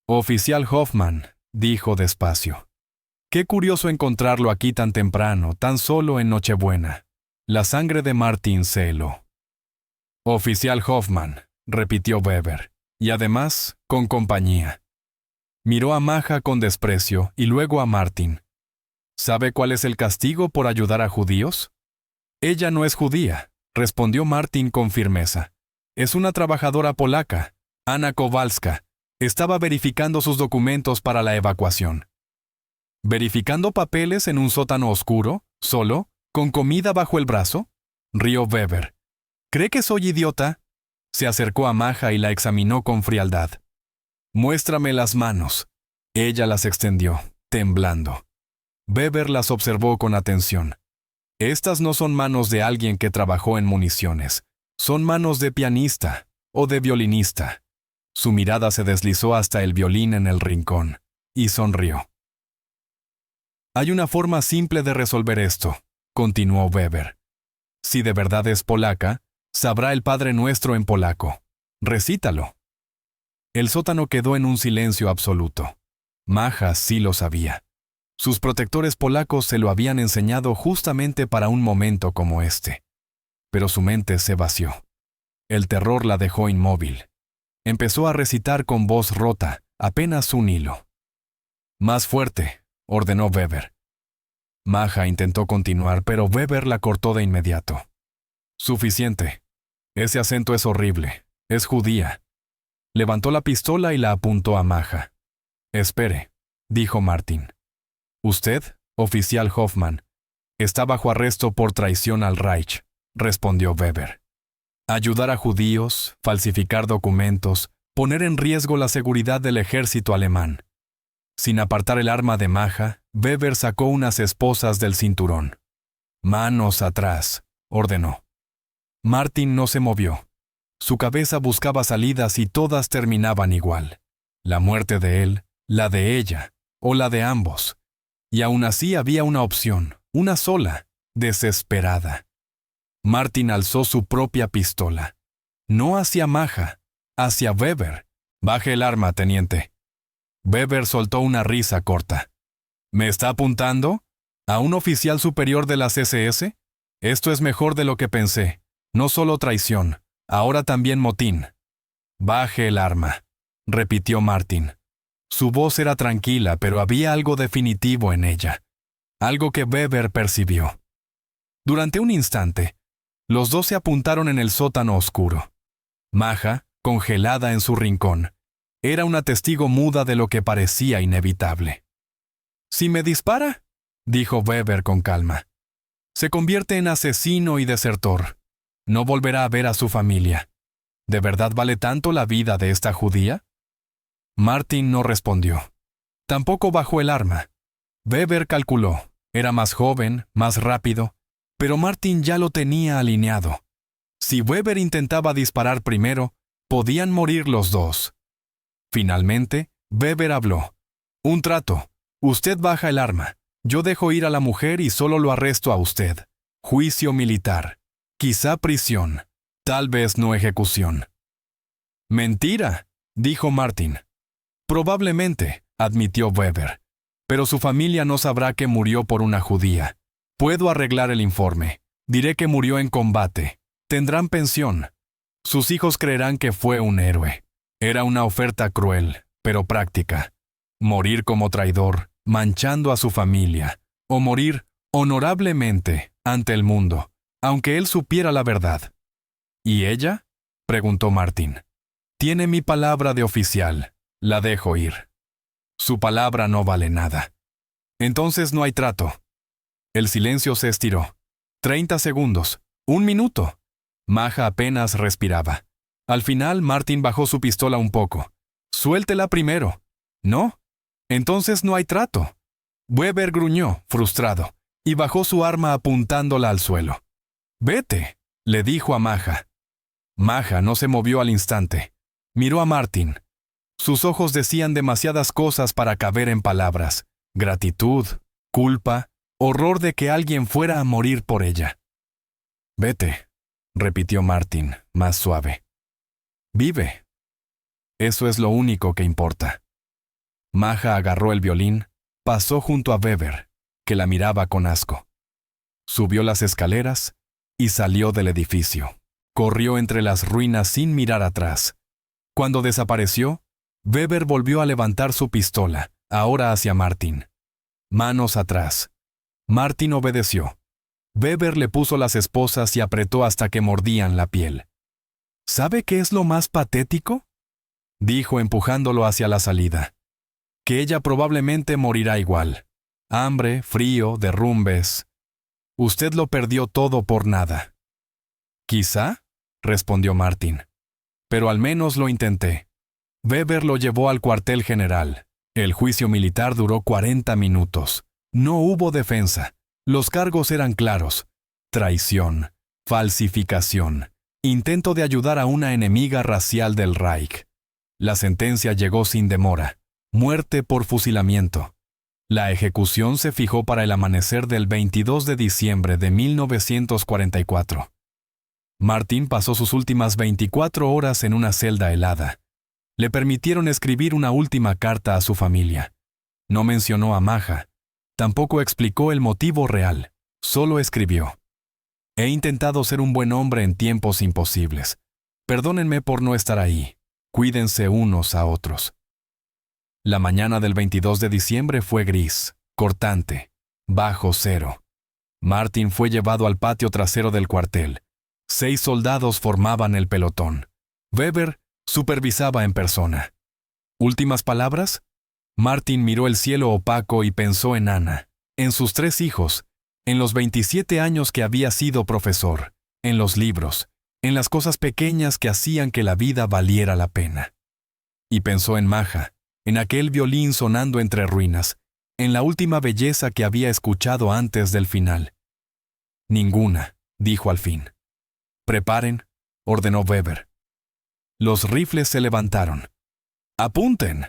Oficial Hoffmann, dijo despacio. Qué curioso encontrarlo aquí tan temprano, tan solo en Nochebuena. La sangre de Martin se heló. Oficial Hoffmann, repitió Weber, y además, con compañía. Miró a Maja con desprecio y luego a Martin. ¿Sabe cuál es el castigo por ayudar a judíos? Ella no es judía, respondió Martin con firmeza. Es una trabajadora polaca, Anna Kowalska. Estaba verificando sus documentos para la evacuación. ¿Verificando papeles en un sótano oscuro, solo, con comida bajo el brazo? Rió Weber. ¿Cree que soy idiota? Se acercó a Maja y la examinó con frialdad. Muéstrame las manos. Ella las extendió, temblando. Weber las observó con atención. Estas no son manos de alguien que trabajó en municiones. Son manos de pianista o de violinista. Su mirada se deslizó hasta el violín en el rincón, y sonrió. Hay una forma simple de resolver esto, continuó Weber. Si de verdad es polaca, sabrá el Padre Nuestro en polaco. Recítalo. El sótano quedó en un silencio absoluto. Maja sí lo sabía. Sus protectores polacos se lo habían enseñado justamente para un momento como este. Pero su mente se vació. El terror la dejó inmóvil. Empezó a recitar con voz rota, apenas un hilo. Más fuerte, ordenó Weber. Maja intentó continuar, pero Weber la cortó de inmediato. Suficiente. Ese acento es horrible. Es judía. Levantó la pistola y la apuntó a Maja. Espere, dijo Martin. Usted, oficial Hoffmann, está bajo arresto por traición al Reich, respondió Weber. Ayudar a judíos, falsificar documentos, poner en riesgo la seguridad del ejército alemán. Sin apartar el arma de Maja, Weber sacó unas esposas del cinturón. Manos atrás, ordenó. Martin no se movió. Su cabeza buscaba salidas y todas terminaban igual. La muerte de él, la de ella, o la de ambos. Y aún así había una opción, una sola, desesperada. Martin alzó su propia pistola. No hacia Maja, hacia Weber. Baje el arma, teniente. Weber soltó una risa corta. ¿Me está apuntando? ¿A un oficial superior de las SS? Esto es mejor de lo que pensé. No solo traición, ahora también motín. Baje el arma, repitió Martin. Su voz era tranquila, pero había algo definitivo en ella. Algo que Weber percibió. Durante un instante, los dos se apuntaron en el sótano oscuro. Maja, congelada en su rincón, era una testigo muda de lo que parecía inevitable. «Si me dispara», dijo Weber con calma, «se convierte en asesino y desertor. No volverá a ver a su familia. ¿De verdad vale tanto la vida de esta judía?» Martin no respondió. Tampoco bajó el arma. Weber calculó. Era más joven, más rápido, pero Martin ya lo tenía alineado. Si Weber intentaba disparar primero, podían morir los dos. Finalmente, Weber habló. «Un trato. Usted baja el arma. Yo dejo ir a la mujer y solo lo arresto a usted. Juicio militar. Quizá prisión. Tal vez no ejecución». «Mentira», dijo Martin. «Probablemente», admitió Weber. «Pero su familia no sabrá que murió por una judía. Puedo arreglar el informe. Diré que murió en combate. Tendrán pensión. Sus hijos creerán que fue un héroe. Era una oferta cruel, pero práctica. Morir como traidor, manchando a su familia, o morir honorablemente ante el mundo, aunque él supiera la verdad». «¿Y ella?», preguntó Martin. «Tiene mi palabra de oficial. La dejo ir». «Su palabra no vale nada». «Entonces no hay trato». El silencio se estiró. 30 segundos. 1 minuto. Maja apenas respiraba. Al final, Martin bajó su pistola un poco. «Suéltela primero». «¿No? Entonces no hay trato». Weber gruñó, frustrado, y bajó su arma apuntándola al suelo. «Vete», le dijo a Maja. Maja no se movió al instante. Miró a Martin. Sus ojos decían demasiadas cosas para caber en palabras. Gratitud, culpa, horror de que alguien fuera a morir por ella. «Vete», repitió Martin, más suave. «Vive. Eso es lo único que importa». Maja agarró el violín, pasó junto a Weber, que la miraba con asco. Subió las escaleras y salió del edificio. Corrió entre las ruinas sin mirar atrás. Cuando desapareció, Weber volvió a levantar su pistola, ahora hacia Martin. Manos atrás. Martin obedeció. Weber le puso las esposas y apretó hasta que mordían la piel. «¿Sabe qué es lo más patético?», dijo empujándolo hacia la salida. «Que ella probablemente morirá igual. Hambre, frío, derrumbes. Usted lo perdió todo por nada». «Quizá», respondió Martin. «Pero al menos lo intenté». Weber lo llevó al cuartel general. El juicio militar duró 40 minutos. No hubo defensa. Los cargos eran claros: traición, falsificación, intento de ayudar a una enemiga racial del Reich. La sentencia llegó sin demora: muerte por fusilamiento. La ejecución se fijó para el amanecer del 22 de diciembre de 1944. Martin pasó sus últimas 24 horas en una celda helada. Le permitieron escribir una última carta a su familia. No mencionó a Maja. Tampoco explicó el motivo real. Solo escribió: «He intentado ser un buen hombre en tiempos imposibles. Perdónenme por no estar ahí. Cuídense unos a otros». La mañana del 22 de diciembre fue gris, cortante, bajo cero. Martin fue llevado al patio trasero del cuartel. 6 soldados formaban el pelotón. Weber supervisaba en persona. ¿Últimas palabras? Martin miró el cielo opaco y pensó en Ana, en sus 3 hijos, en los 27 años que había sido profesor, en los libros, en las cosas pequeñas que hacían que la vida valiera la pena. Y pensó en Maja, en aquel violín sonando entre ruinas, en la última belleza que había escuchado antes del final. «Ninguna», dijo al fin. «Preparen», ordenó Weber. Los rifles se levantaron. «¡Apunten!».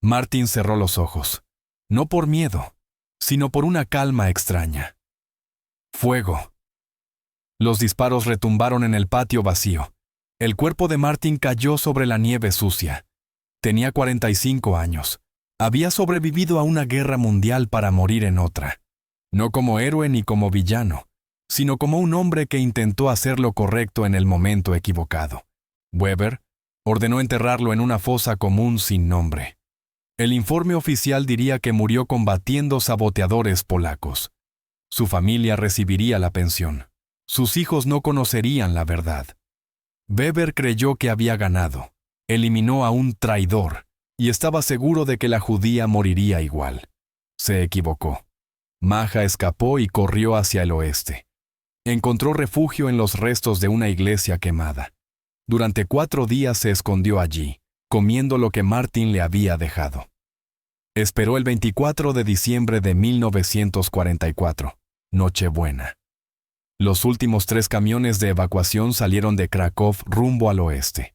Martin cerró los ojos, no por miedo, sino por una calma extraña. Fuego. Los disparos retumbaron en el patio vacío. El cuerpo de Martin cayó sobre la nieve sucia. Tenía 45 años. Había sobrevivido a una guerra mundial para morir en otra. No como héroe ni como villano, sino como un hombre que intentó hacer lo correcto en el momento equivocado. Weber ordenó enterrarlo en una fosa común sin nombre. El informe oficial diría que murió combatiendo saboteadores polacos. Su familia recibiría la pensión. Sus hijos no conocerían la verdad. Weber creyó que había ganado. Eliminó a un traidor y estaba seguro de que la judía moriría igual. Se equivocó. Maja escapó y corrió hacia el oeste. Encontró refugio en los restos de una iglesia quemada. Durante 4 días se escondió allí, comiendo lo que Martin le había dejado. Esperó el 24 de diciembre de 1944, Nochebuena. Los últimos 3 camiones de evacuación salieron de Kraków rumbo al oeste.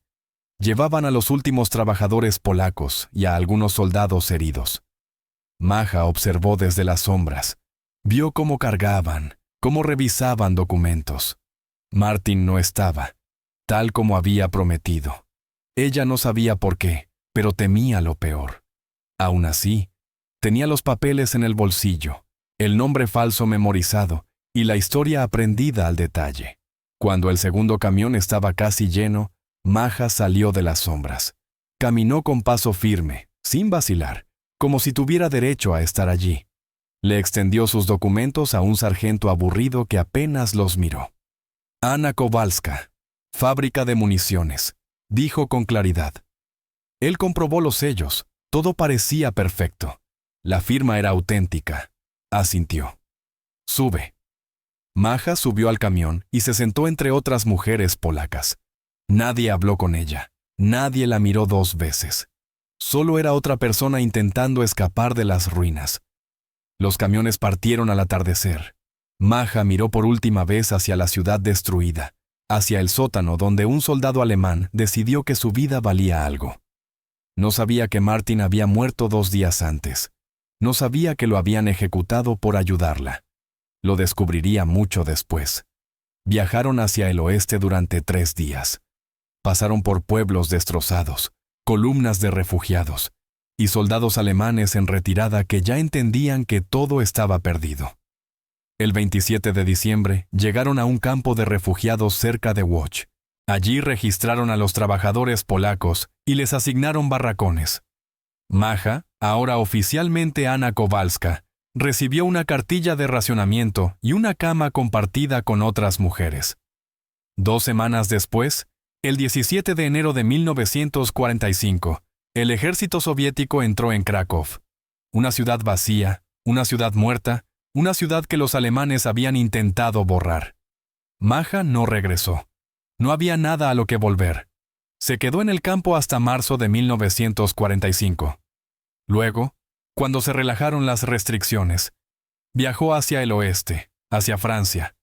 Llevaban a los últimos trabajadores polacos y a algunos soldados heridos. Maja observó desde las sombras. Vio cómo cargaban, cómo revisaban documentos. Martin no estaba, tal como había prometido. Ella no sabía por qué, pero temía lo peor. Aún así, tenía los papeles en el bolsillo, el nombre falso memorizado y la historia aprendida al detalle. Cuando el segundo camión estaba casi lleno, Maja salió de las sombras. Caminó con paso firme, sin vacilar, como si tuviera derecho a estar allí. Le extendió sus documentos a un sargento aburrido que apenas los miró. Anna Kowalska, fábrica de municiones, dijo con claridad. Él comprobó los sellos, todo parecía perfecto. La firma era auténtica. Asintió. Sube. Maja subió al camión y se sentó entre otras mujeres polacas. Nadie habló con ella. Nadie la miró 2 veces. Solo era otra persona intentando escapar de las ruinas. Los camiones partieron al atardecer. Maja miró por última vez hacia la ciudad destruida, hacia el sótano donde un soldado alemán decidió que su vida valía algo. No sabía que Martin había muerto 2 días antes. No sabía que lo habían ejecutado por ayudarla. Lo descubriría mucho después. Viajaron hacia el oeste durante 3 días. Pasaron por pueblos destrozados, columnas de refugiados y soldados alemanes en retirada que ya entendían que todo estaba perdido. El 27 de diciembre llegaron a un campo de refugiados cerca de Łódź. Allí registraron a los trabajadores polacos y les asignaron barracones. Maja, ahora oficialmente Anna Kowalska, recibió una cartilla de racionamiento y una cama compartida con otras mujeres. 2 semanas después, el 17 de enero de 1945, el ejército soviético entró en Kraków. Una ciudad vacía, una ciudad muerta, una ciudad que los alemanes habían intentado borrar. Maja no regresó. No había nada a lo que volver. Se quedó en el campo hasta marzo de 1945. Luego, cuando se relajaron las restricciones, viajó hacia el oeste, hacia Francia,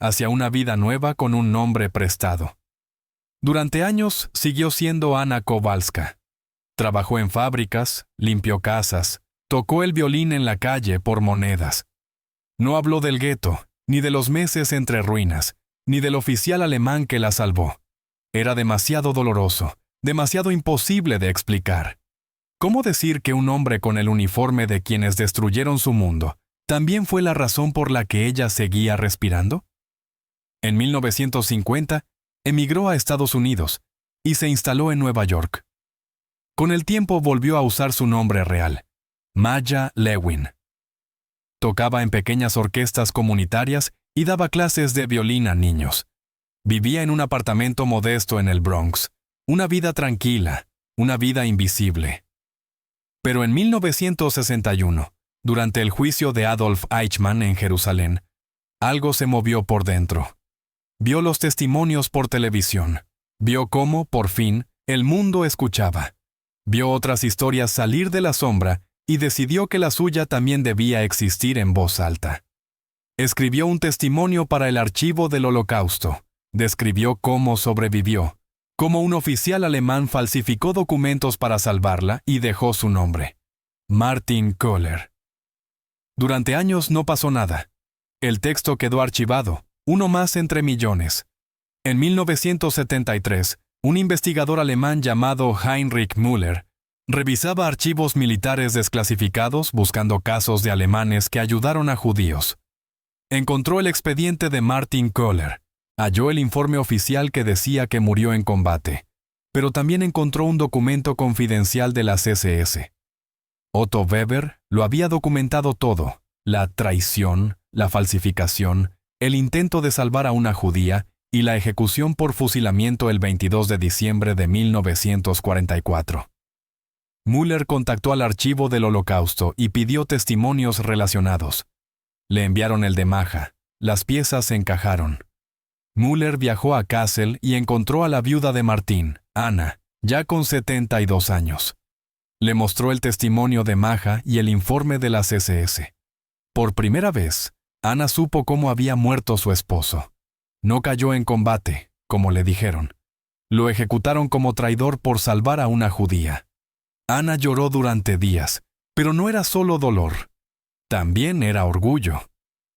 hacia una vida nueva con un nombre prestado. Durante años siguió siendo Anna Kowalska. Trabajó en fábricas, limpió casas, tocó el violín en la calle por monedas. No habló del gueto, ni de los meses entre ruinas, ni del oficial alemán que la salvó. Era demasiado doloroso, demasiado imposible de explicar. ¿Cómo decir que un hombre con el uniforme de quienes destruyeron su mundo también fue la razón por la que ella seguía respirando? En 1950, emigró a Estados Unidos y se instaló en Nueva York. Con el tiempo volvió a usar su nombre real, Maja Lewin. Tocaba en pequeñas orquestas comunitarias y daba clases de violín a niños. Vivía en un apartamento modesto en el Bronx, una vida tranquila, una vida invisible. Pero en 1961, durante el juicio de Adolf Eichmann en Jerusalén, algo se movió por dentro. Vio los testimonios por televisión. Vio cómo, por fin, el mundo escuchaba. Vio otras historias salir de la sombra y decidió que la suya también debía existir en voz alta. Escribió un testimonio para el archivo del Holocausto. Describió cómo sobrevivió, cómo un oficial alemán falsificó documentos para salvarla y dejó su nombre. Martin Köhler. Durante años no pasó nada. El texto quedó archivado, uno más entre millones. En 1973, un investigador alemán llamado Heinrich Müller Revisaba archivos militares desclasificados buscando casos de alemanes que ayudaron a judíos. Encontró el expediente de Martin Kohler. Halló el informe oficial que decía que murió en combate, pero también encontró un documento confidencial de las SS. Otto Weber lo había documentado todo: la traición, la falsificación, el intento de salvar a una judía y la ejecución por fusilamiento el 22 de diciembre de 1944. Müller contactó al archivo del Holocausto y pidió testimonios relacionados. Le enviaron el de Maja. Las piezas se encajaron. Müller viajó a Kassel y encontró a la viuda de Martín, Anna, ya con 72 años. Le mostró el testimonio de Maja y el informe de las SS. Por primera vez, Anna supo cómo había muerto su esposo. No cayó en combate, como le dijeron. Lo ejecutaron como traidor por salvar a una judía. Anna lloró durante días, pero no era solo dolor. También era orgullo.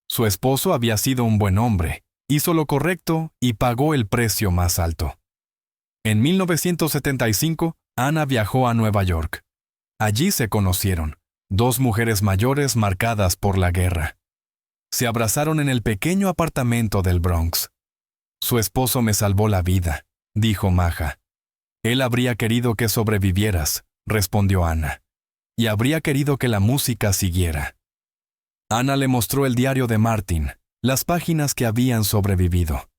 Su esposo había sido un buen hombre, hizo lo correcto y pagó el precio más alto. En 1975, Anna viajó a Nueva York. Allí se conocieron, dos mujeres mayores marcadas por la guerra. Se abrazaron en el pequeño apartamento del Bronx. «Su esposo me salvó la vida», dijo Maja. «Él habría querido que sobrevivieras», respondió Anna, «y habría querido que la música siguiera». Anna le mostró el diario de Martin, las páginas que habían sobrevivido.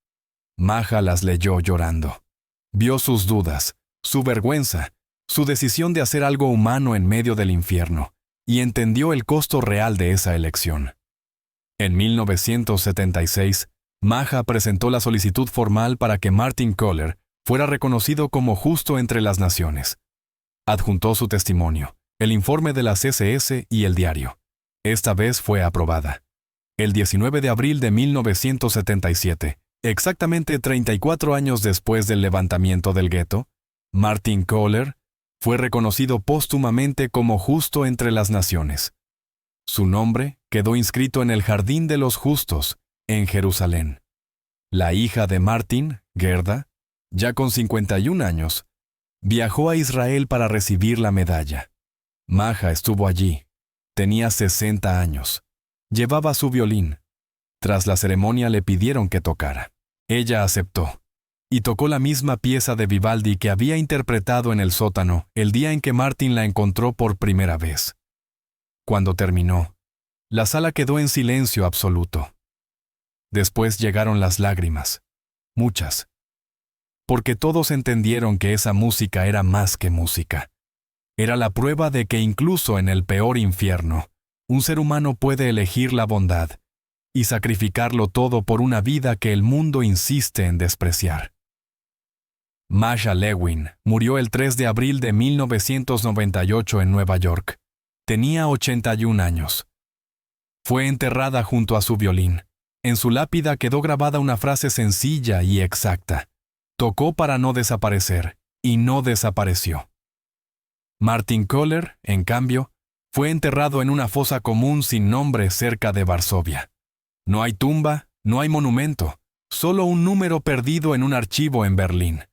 Maja las leyó llorando. Vio sus dudas, su vergüenza, su decisión de hacer algo humano en medio del infierno, y entendió el costo real de esa elección. En 1976, Maja presentó la solicitud formal para que Martin Kohler fuera reconocido como justo entre las naciones. Adjuntó su testimonio, el informe de las SS y el diario. Esta vez fue aprobada. El 19 de abril de 1977, exactamente 34 años después del levantamiento del gueto, Martin Kohler fue reconocido póstumamente como justo entre las naciones. Su nombre quedó inscrito en el Jardín de los Justos, en Jerusalén. La hija de Martin, Gerda, ya con 51 años, viajó a Israel para recibir la medalla. Maja estuvo allí. Tenía 60 años. Llevaba su violín. Tras la ceremonia le pidieron que tocara. Ella aceptó. Y tocó la misma pieza de Vivaldi que había interpretado en el sótano el día en que Martin la encontró por primera vez. Cuando terminó, la sala quedó en silencio absoluto. Después llegaron las lágrimas. Muchas. Porque todos entendieron que esa música era más que música. Era la prueba de que incluso en el peor infierno, un ser humano puede elegir la bondad y sacrificarlo todo por una vida que el mundo insiste en despreciar. Masha Lewin murió el 3 de abril de 1998 en Nueva York. Tenía 81 años. Fue enterrada junto a su violín. En su lápida quedó grabada una frase sencilla y exacta. Tocó para no desaparecer, y no desapareció. Martin Kohler, en cambio, fue enterrado en una fosa común sin nombre cerca de Varsovia. No hay tumba, no hay monumento, solo un número perdido en un archivo en Berlín.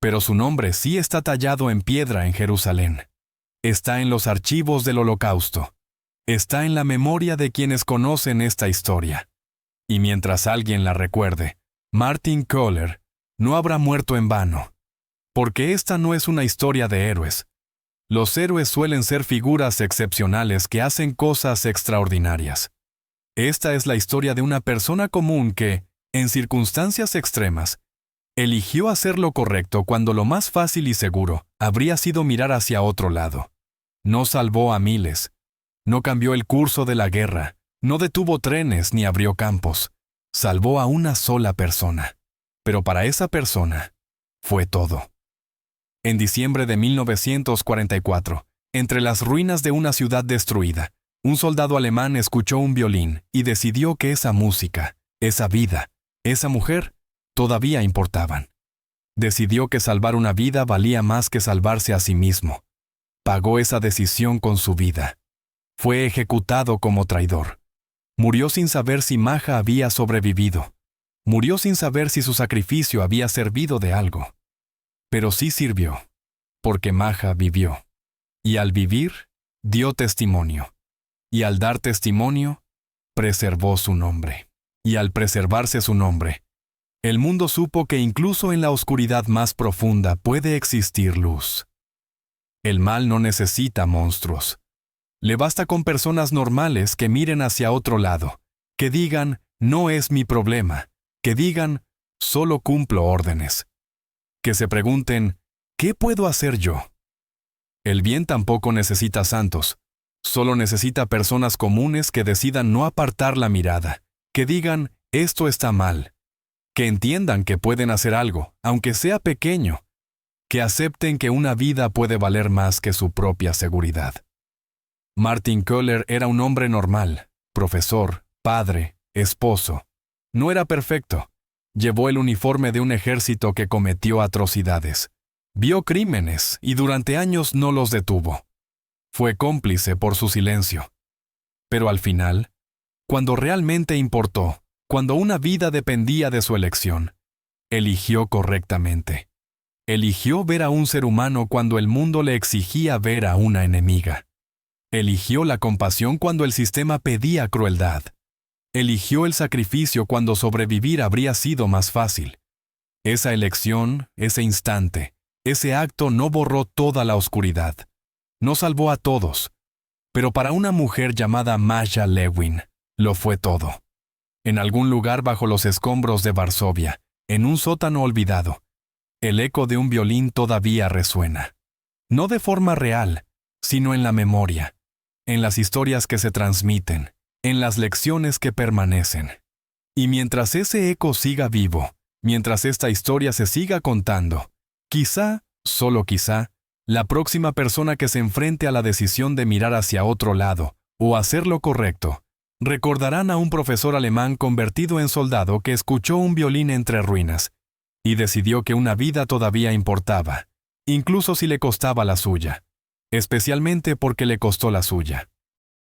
Pero su nombre sí está tallado en piedra en Jerusalén. Está en los archivos del Holocausto. Está en la memoria de quienes conocen esta historia. Y mientras alguien la recuerde, Martin Kohler no habrá muerto en vano. Porque esta no es una historia de héroes. Los héroes suelen ser figuras excepcionales que hacen cosas extraordinarias. Esta es la historia de una persona común que, en circunstancias extremas, eligió hacer lo correcto cuando lo más fácil y seguro habría sido mirar hacia otro lado. No salvó a miles. No cambió el curso de la guerra. No detuvo trenes ni abrió campos. Salvó a una sola persona. Pero para esa persona, fue todo. En diciembre de 1944, entre las ruinas de una ciudad destruida, un soldado alemán escuchó un violín y decidió que esa música, esa vida, esa mujer, todavía importaban. Decidió que salvar una vida valía más que salvarse a sí mismo. Pagó esa decisión con su vida. Fue ejecutado como traidor. Murió sin saber si Maja había sobrevivido. Murió sin saber si su sacrificio había servido de algo. Pero sí sirvió, porque Maja vivió. Y al vivir, dio testimonio. Y al dar testimonio, preservó su nombre. Y al preservarse su nombre, el mundo supo que incluso en la oscuridad más profunda puede existir luz. El mal no necesita monstruos. Le basta con personas normales que miren hacia otro lado, que digan, no es mi problema, que digan, solo cumplo órdenes. Que se pregunten, ¿qué puedo hacer yo? El bien tampoco necesita santos, solo necesita personas comunes que decidan no apartar la mirada, que digan, esto está mal, que entiendan que pueden hacer algo, aunque sea pequeño, que acepten que una vida puede valer más que su propia seguridad. Martin Köhler era un hombre normal, profesor, padre, esposo. No era perfecto. Llevó el uniforme de un ejército que cometió atrocidades. Vio crímenes y durante años no los detuvo. Fue cómplice por su silencio. Pero al final, cuando realmente importó, cuando una vida dependía de su elección, eligió correctamente. Eligió ver a un ser humano cuando el mundo le exigía ver a una enemiga. Eligió la compasión cuando el sistema pedía crueldad. Eligió el sacrificio cuando sobrevivir habría sido más fácil. Esa elección, ese instante, ese acto no borró toda la oscuridad. No salvó a todos. Pero para una mujer llamada Masha Lewin, lo fue todo. En algún lugar bajo los escombros de Varsovia, en un sótano olvidado, el eco de un violín todavía resuena. No de forma real, sino en la memoria, en las historias que se transmiten, en las lecciones que permanecen. Y mientras ese eco siga vivo, mientras esta historia se siga contando, quizá, solo quizá, la próxima persona que se enfrente a la decisión de mirar hacia otro lado o hacer lo correcto, recordarán a un profesor alemán convertido en soldado que escuchó un violín entre ruinas y decidió que una vida todavía importaba, incluso si le costaba la suya, especialmente porque le costó la suya.